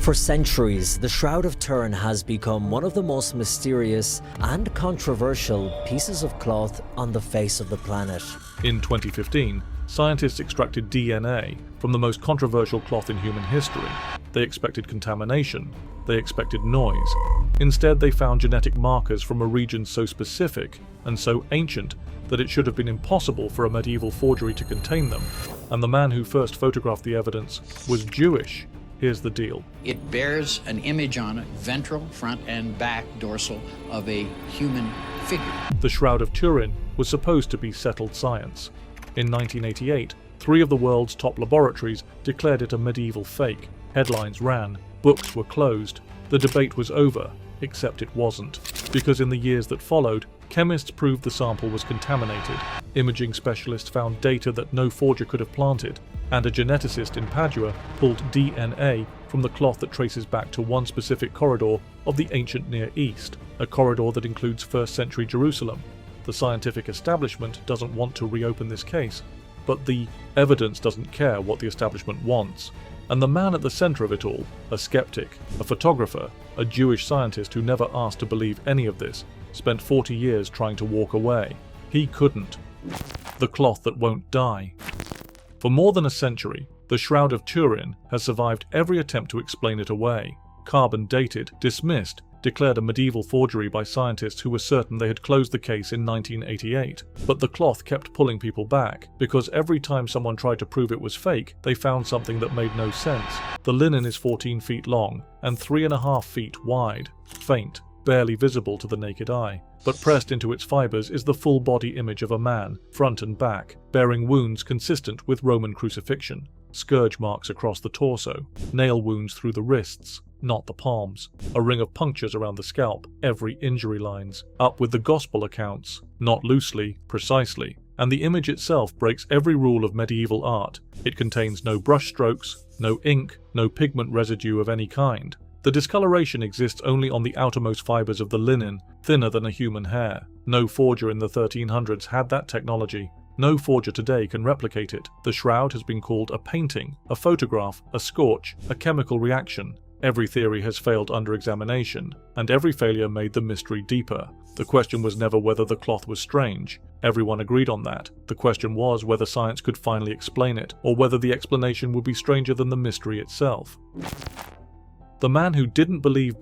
For centuries, the Shroud of Turin has become one of the most mysterious and controversial pieces of cloth on the face of the planet. In 2015, scientists extracted DNA from the most controversial cloth in human history. They expected contamination. They expected noise. Instead, they found genetic markers from a region so specific and so ancient that it should have been impossible for a medieval forgery to contain them. And the man who first photographed the evidence was Jewish. Here's the deal. It bears an image on it, ventral, front and back dorsal, of a human figure. The Shroud of Turin was supposed to be settled science. In 1988, 3 of the world's top laboratories declared it a medieval fake. Headlines ran, books were closed, the debate was over, except it wasn't. Because in the years that followed, chemists proved the sample was contaminated, imaging specialists found data that no forger could have planted, and a geneticist in Padua pulled DNA from the cloth that traces back to one specific corridor of the ancient Near East, a corridor that includes 1st century Jerusalem. The scientific establishment doesn't want to reopen this case, but the evidence doesn't care what the establishment wants. And the man at the center of it all, a skeptic, a photographer, a Jewish scientist who never asked to believe any of this, spent 40 years trying to walk away. He couldn't. The cloth that won't die. For more than a century, the Shroud of Turin has survived every attempt to explain it away. Carbon dated, dismissed, declared a medieval forgery by scientists who were certain they had closed the case in 1988. But the cloth kept pulling people back, because every time someone tried to prove it was fake, they found something that made no sense. The linen is 14 feet long and 3.5 feet wide, faint, barely visible to the naked eye. But pressed into its fibers is the full body image of a man, front and back, bearing wounds consistent with Roman crucifixion, scourge marks across the torso, nail wounds through the wrists, not the palms, a ring of punctures around the scalp, every injury lines, up with the gospel accounts, not loosely, precisely. And the image itself breaks every rule of medieval art. It contains no brush strokes, no ink, no pigment residue of any kind. The discoloration exists only on the outermost fibers of the linen, thinner than a human hair. No forger in the 1300s had that technology. No forger today can replicate it. The shroud has been called a painting, a photograph, a scorch, a chemical reaction. Every theory has failed under examination, and every failure made the mystery deeper. The question was never whether the cloth was strange. Everyone agreed on that. The question was whether science could finally explain it, or whether the explanation would be stranger than the mystery itself. The man who didn't believe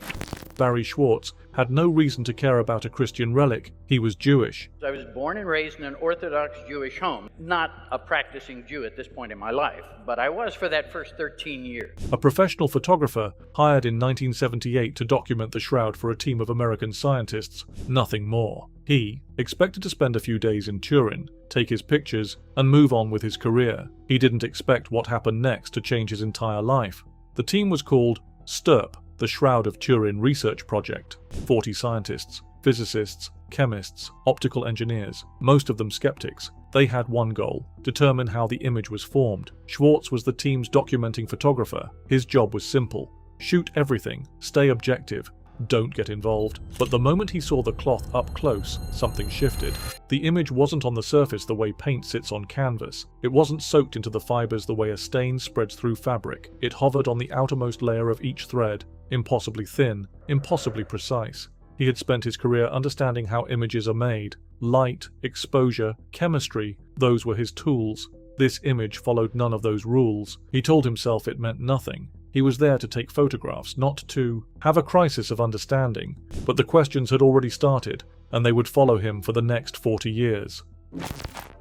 Barrie Schwortz had no reason to care about a Christian relic. He was Jewish. I was born and raised in an Orthodox Jewish home. Not a practicing Jew at this point in my life, but I was for that first 13 years. A professional photographer hired in 1978 to document the shroud for a team of American scientists. Nothing more. He expected to spend a few days in Turin, take his pictures, and move on with his career. He didn't expect what happened next to change his entire life. The team was called STURP, the Shroud of Turin Research Project. 40 scientists, physicists, chemists, optical engineers, most of them skeptics. They had one goal: determine how the image was formed. Schwartz was the team's documenting photographer. His job was simple: shoot everything, stay objective, don't get involved. But the moment he saw the cloth up close, something shifted. The image wasn't on the surface the way paint sits on canvas. It wasn't soaked into the fibers the way a stain spreads through fabric. It hovered on the outermost layer of each thread, impossibly thin, impossibly precise. He had spent his career understanding how images are made. Light, exposure, chemistry, those were his tools. This image followed none of those rules. He told himself it meant nothing. He was there to take photographs, not to have a crisis of understanding. But the questions had already started, and they would follow him for the next 40 years.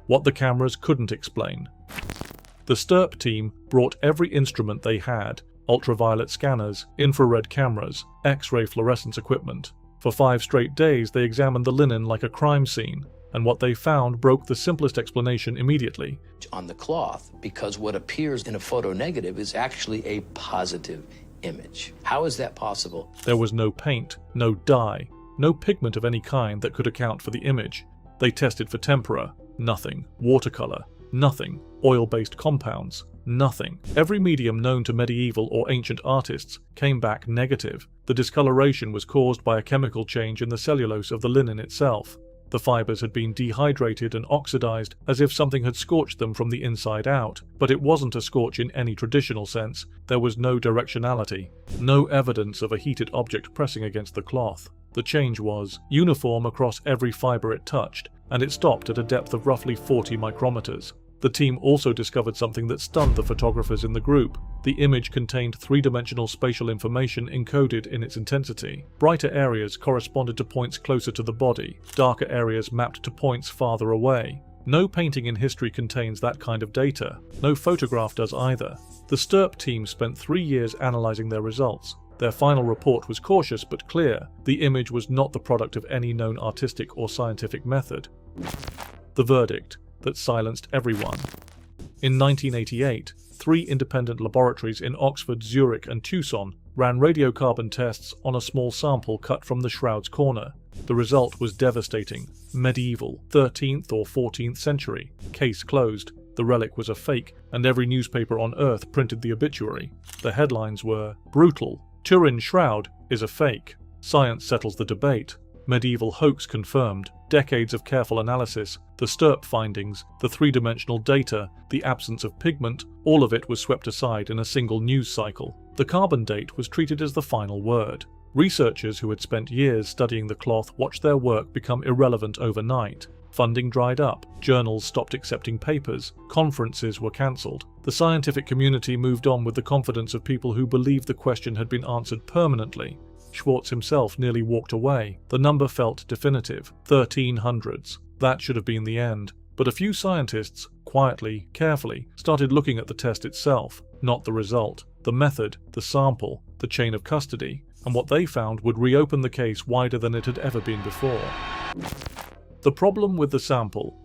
What the cameras couldn't explain. The STURP team brought every instrument they had: ultraviolet scanners, infrared cameras, X-ray fluorescence equipment. For 5 straight days they examined the linen like a crime scene, and what they found broke the simplest explanation immediately. On the cloth, because what appears in a photo negative is actually a positive image. How is that possible? There was no paint, no dye, no pigment of any kind that could account for the image. They tested for tempera, nothing. Watercolor, nothing. Oil-based compounds, nothing. Every medium known to medieval or ancient artists came back negative. The discoloration was caused by a chemical change in the cellulose of the linen itself. The fibers had been dehydrated and oxidized as if something had scorched them from the inside out, but it wasn't a scorch in any traditional sense. There was no directionality, no evidence of a heated object pressing against the cloth. The change was uniform across every fiber it touched, and it stopped at a depth of roughly 40 micrometers. The team also discovered something that stunned the photographers in the group. The image contained three-dimensional spatial information encoded in its intensity. Brighter areas corresponded to points closer to the body, darker areas mapped to points farther away. No painting in history contains that kind of data. No photograph does either. The STURP team spent 3 years analyzing their results. Their final report was cautious but clear. The image was not the product of any known artistic or scientific method. The verdict that silenced everyone. In 1988, 3 independent laboratories in Oxford, Zurich and Tucson ran radiocarbon tests on a small sample cut from the Shroud's corner. The result was devastating. Medieval, 13th or 14th century. Case closed. The relic was a fake, and every newspaper on Earth printed the obituary. The headlines were, "Brutal. Turin Shroud is a fake. Science settles the debate. Medieval hoax confirmed. Decades of careful analysis, the STURP findings, the three-dimensional data, the absence of pigment, all of it was swept aside in a single news cycle. The carbon date was treated as the final word. Researchers who had spent years studying the cloth watched their work become irrelevant overnight. Funding dried up, journals stopped accepting papers, conferences were cancelled. The scientific community moved on with the confidence of people who believed the question had been answered permanently. Schwarz himself nearly walked away. The number felt definitive, 1300s. That should have been the end. But a few scientists, quietly, carefully, started looking at the test itself, not the result, the method, the sample, the chain of custody, and what they found would reopen the case wider than it had ever been before. The problem with the sample.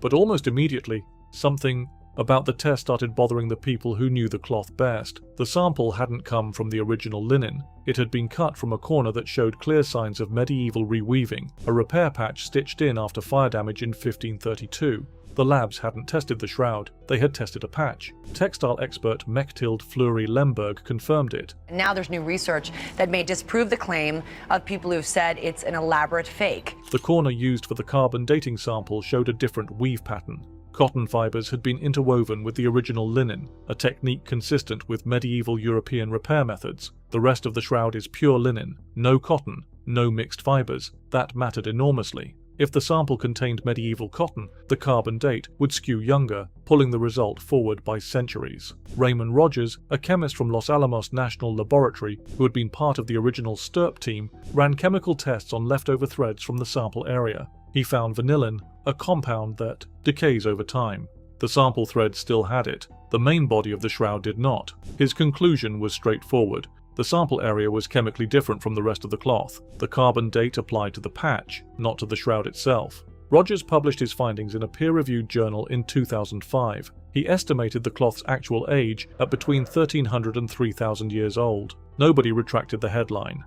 But almost immediately, something about the test started bothering the people who knew the cloth best. The sample hadn't come from the original linen. It had been cut from a corner that showed clear signs of medieval reweaving, a repair patch stitched in after fire damage in 1532. The labs hadn't tested the shroud, they had tested a patch. Textile expert Mechthild Fleury-Lemberg confirmed it. Now there's new research that may disprove the claim of people who've said it's an elaborate fake. The corner used for the carbon dating sample showed a different weave pattern. Cotton fibers had been interwoven with the original linen, a technique consistent with medieval European repair methods. The rest of the shroud is pure linen, no cotton, no mixed fibers. That mattered enormously. If the sample contained medieval cotton, the carbon date would skew younger, pulling the result forward by centuries. Raymond Rogers, a chemist from Los Alamos National Laboratory who had been part of the original STURP team, ran chemical tests on leftover threads from the sample area. He found vanillin, a compound that decays over time. The sample thread still had it. The main body of the shroud did not. His conclusion was straightforward. The sample area was chemically different from the rest of the cloth. The carbon date applied to the patch, not to the shroud itself. Rogers published his findings in a peer-reviewed journal in 2005. He estimated the cloth's actual age at between 1300 and 3000 years old. Nobody retracted the headline.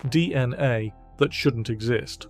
DNA that shouldn't exist.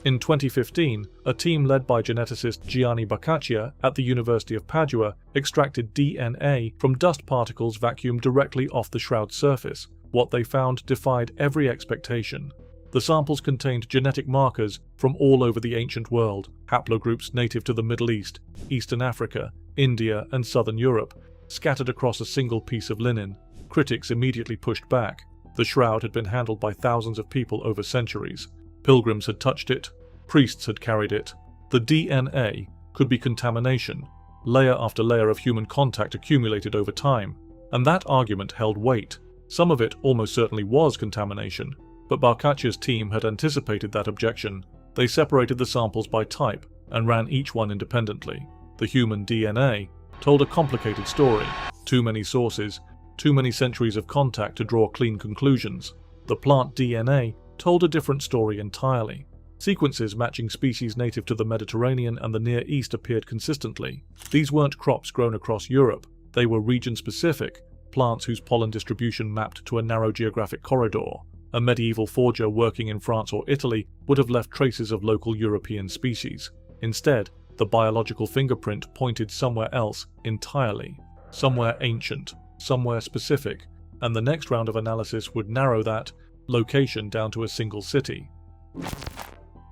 In 2015, a team led by geneticist Gianni Boccaccia at the University of Padua extracted DNA from dust particles vacuumed directly off the shroud's surface. What they found defied every expectation. The samples contained genetic markers from all over the ancient world, haplogroups native to the Middle East, Eastern Africa, India and Southern Europe, scattered across a single piece of linen. Critics immediately pushed back. The shroud had been handled by thousands of people over centuries. Pilgrims had touched it, priests had carried it. The DNA could be contamination, layer after layer of human contact accumulated over time, and that argument held weight. Some of it almost certainly was contamination, but Boccaccia's team had anticipated that objection. They separated the samples by type and ran each one independently. The human DNA told a complicated story. Too many sources, too many centuries of contact to draw clean conclusions. The plant DNA told a different story entirely. Sequences matching species native to the Mediterranean and the Near East appeared consistently. These weren't crops grown across Europe, they were region-specific, plants whose pollen distribution mapped to a narrow geographic corridor. A medieval forger working in France or Italy would have left traces of local European species. Instead, the biological fingerprint pointed somewhere else entirely. Somewhere ancient, somewhere specific, and the next round of analysis would narrow that location down to a single city.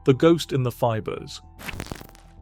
the ghost in the fibers.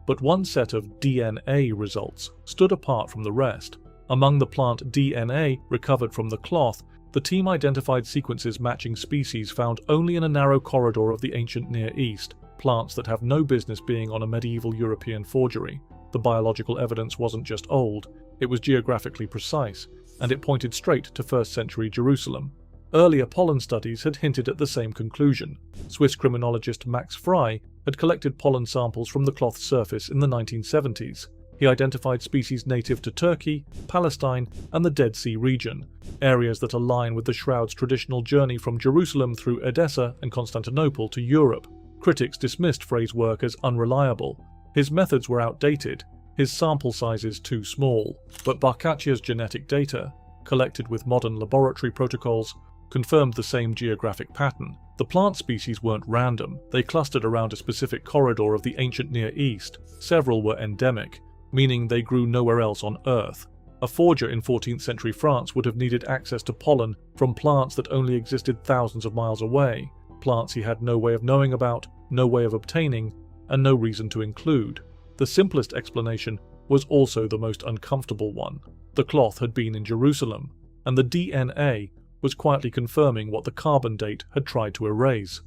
But one set of DNA results stood apart from the rest. Among the plant DNA recovered from the cloth, the team identified sequences matching species found only in a narrow corridor of the ancient Near East, plants that have no business being on a medieval European forgery. The biological evidence wasn't just old, it was geographically precise, and it pointed straight to 1st century Jerusalem. Earlier pollen studies had hinted at the same conclusion. Swiss criminologist Max Frey had collected pollen samples from the cloth's surface in the 1970s. He identified species native to Turkey, Palestine, and the Dead Sea region, areas that align with the Shroud's traditional journey from Jerusalem through Edessa and Constantinople to Europe. Critics dismissed Frey's work as unreliable. His methods were outdated, his sample sizes too small. But Barcaccia's genetic data, collected with modern laboratory protocols, confirmed the same geographic pattern. The plant species weren't random, they clustered around a specific corridor of the ancient Near East. Several were endemic, meaning they grew nowhere else on Earth. A forger in 14th century France would have needed access to pollen from plants that only existed thousands of miles away, plants he had no way of knowing about, no way of obtaining, and no reason to include. The simplest explanation was also the most uncomfortable one. The cloth had been in Jerusalem, and the DNA was quietly confirming what the carbon date had tried to erase.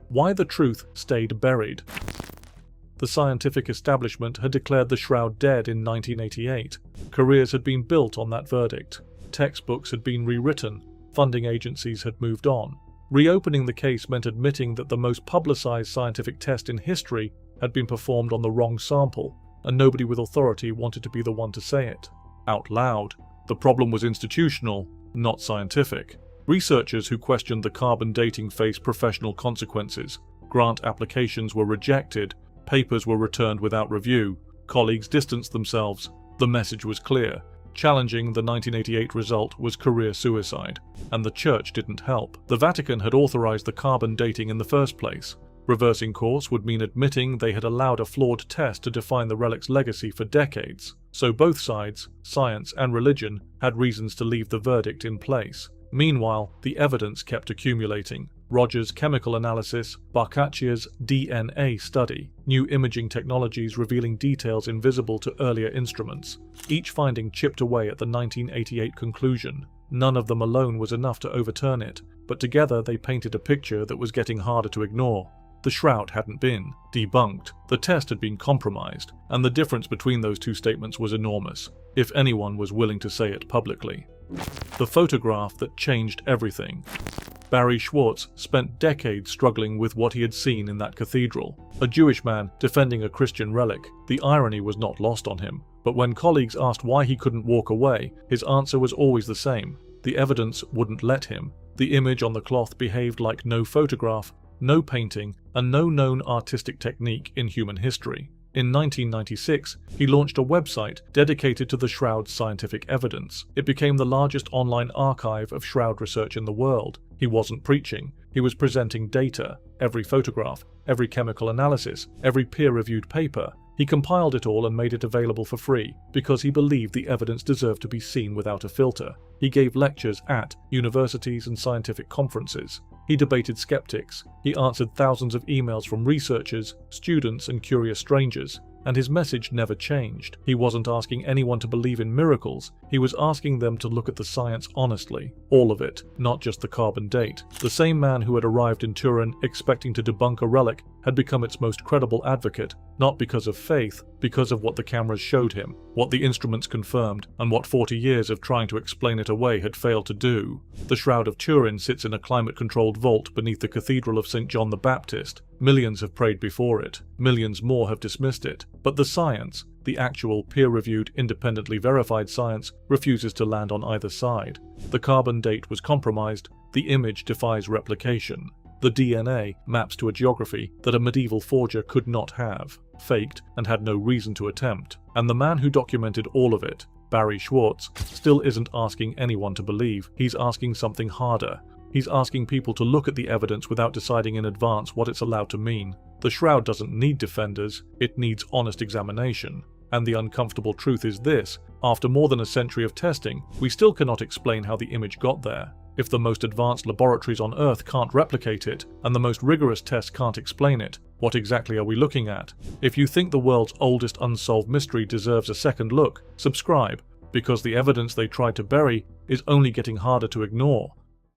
Why the truth stayed buried. The scientific establishment had declared the Shroud dead in 1988. Careers had been built on that verdict. Textbooks had been rewritten. Funding agencies had moved on. Reopening the case meant admitting that the most publicized scientific test in history had been performed on the wrong sample, and nobody with authority wanted to be the one to say it. Out loud. The problem was institutional, not scientific. Researchers who questioned the carbon dating faced professional consequences. Grant applications were rejected. Papers were returned without review. Colleagues distanced themselves. The message was clear. Challenging the 1988 result was career suicide, and the Church didn't help. The Vatican had authorized the carbon dating in the first place. Reversing course would mean admitting they had allowed a flawed test to define the relic's legacy for decades. So both sides, science and religion, had reasons to leave the verdict in place. Meanwhile, the evidence kept accumulating. Roger's chemical analysis, Barcaccia's DNA study, new imaging technologies revealing details invisible to earlier instruments. Each finding chipped away at the 1988 conclusion. None of them alone was enough to overturn it, but together they painted a picture that was getting harder to ignore. The Shroud hadn't been debunked, the test had been compromised, and the difference between those two statements was enormous, if anyone was willing to say it publicly. The photograph that changed everything. Barrie Schwortz spent decades struggling with what he had seen in that cathedral. A Jewish man defending a Christian relic, the irony was not lost on him. But when colleagues asked why he couldn't walk away, his answer was always the same. The evidence wouldn't let him. The image on the cloth behaved like no photograph, no painting, and no known artistic technique in human history. In 1996, he launched a website dedicated to the Shroud's scientific evidence. It became the largest online archive of Shroud research in the world. He wasn't preaching, he was presenting data, every photograph, every chemical analysis, every peer-reviewed paper. He compiled it all and made it available for free, because he believed the evidence deserved to be seen without a filter. He gave lectures at universities and scientific conferences. He debated skeptics. He answered thousands of emails from researchers, students, and curious strangers. And his message never changed. He wasn't asking anyone to believe in miracles, he was asking them to look at the science honestly. All of it, not just the carbon date. The same man who had arrived in Turin expecting to debunk a relic had become its most credible advocate, not because of faith, because of what the cameras showed him, what the instruments confirmed, and what 40 years of trying to explain it away had failed to do. The Shroud of Turin sits in a climate-controlled vault beneath the Cathedral of St. John the Baptist. Millions have prayed before it, millions more have dismissed it, but the science, the actual peer-reviewed, independently verified science, refuses to land on either side. The carbon date was compromised, the image defies replication. The DNA maps to a geography that a medieval forger could not have, faked, and had no reason to attempt. And the man who documented all of it, Barrie Schwortz, still isn't asking anyone to believe. He's asking something harder. He's asking people to look at the evidence without deciding in advance what it's allowed to mean. The Shroud doesn't need defenders, it needs honest examination. And the uncomfortable truth is this: after more than a century of testing, we still cannot explain how the image got there. If the most advanced laboratories on Earth can't replicate it, and the most rigorous tests can't explain it, what exactly are we looking at? If you think the world's oldest unsolved mystery deserves a second look, subscribe, because the evidence they tried to bury is only getting harder to ignore.